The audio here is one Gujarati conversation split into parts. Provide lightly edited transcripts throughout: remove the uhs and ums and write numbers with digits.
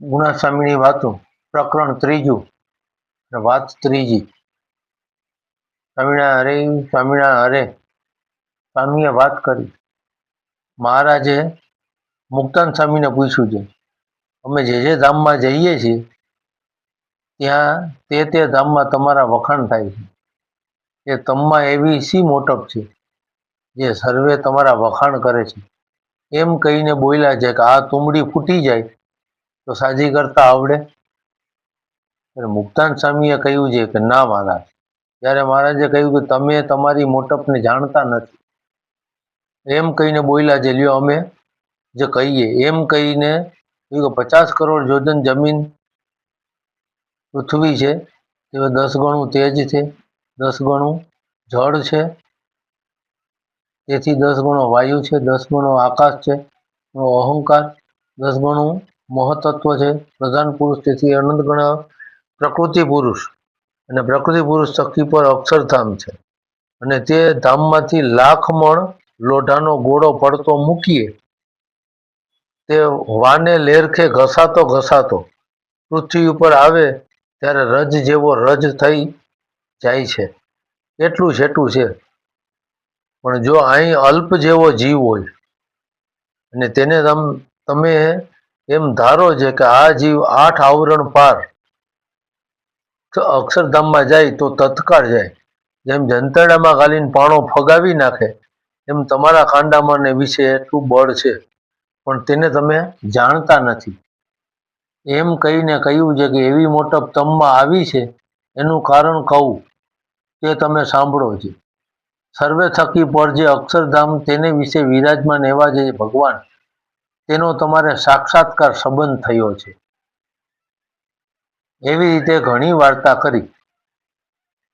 ગુણાસ્વામીની વાતો પ્રકરણ ત્રીજું વાત ત્રીજી। સ્વામિનારાયણ હરે સ્વામીએ વાત કરી। મહારાજે મુક્તાન સ્વામીને પૂછ્યું છે, અમે જે ધામમાં જઈએ છીએ ત્યાં તે ધામમાં તમારા વખાણ થાય છે, એ તમમાં એવી શી મોટપ છે જે સર્વે તમારા વખાણ કરે છે? એમ કહીને બોલ્યા છે કે આ તુંબડી ફૂટી જાય તો સાજી કરતા આવડે? મુક્તાન સ્વામીએ કહ્યું છે કે ના મહારાજ। ત્યારે મહારાજે કહ્યું કે તમે તમારી મોટપને જાણતા નથી। એમ કહીને બોલ્યા છે, લ્યો અમે જે કહીએ એમ કહીને 50 કરોડ યોજન જમીન પૃથ્વી છે, તે 10 ગણું તેજ છે, 10 ગણું જળ છે, તેથી 10 ગણો વાયુ છે, 10 ગણો આકાશ છે, અહંકાર 10 ગણું મહતત્વ છે, પ્રધાન પુરુષ તેથી અનંત ગણા પ્રકૃતિ પુરુષ, અને પ્રકૃતિ પુરુષ શક્તિ પર અક્ષરધામ છે, અને તે ધામમાંથી લાખ મણ લોઢાનો ગોળો પડતો મૂકીએ તે વાને લેરખે ઘસાતો પૃથ્વી ઉપર આવે ત્યારે રજ જેવો રજ થઈ જાય છે, એટલું છેટું છે। પણ જો અહીં અલ્પ જેવો જીવ હોય અને તેને તમે એમ ધારો છે કે આ જીવ 8 આવરણ પાર અક્ષરધામમાં જાય તો તત્કાળ જાય। જેમ જંતરડામાં ઘાલીને પાણો ફગાવી નાખે એમ તમારા કાંડામાં ને વિશે એટલું બળ છે, પણ તેને તમે જાણતા નથી। એમ કહીને કહ્યું છે કે એવી મોટપ તમમાં આવી છે, એનું કારણ કહું તે તમે સાંભળો છે। સર્વે થકી પર જે અક્ષરધામ તેને વિશે વિરાજમાન એવા જે ભગવાન, તેનો તમારે સાક્ષાત્કાર સંબંધ થયો છે। એવી રીતે ઘણી વાર્તા કરી।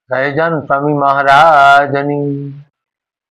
સહજાનંદ સ્વામી મહારાજની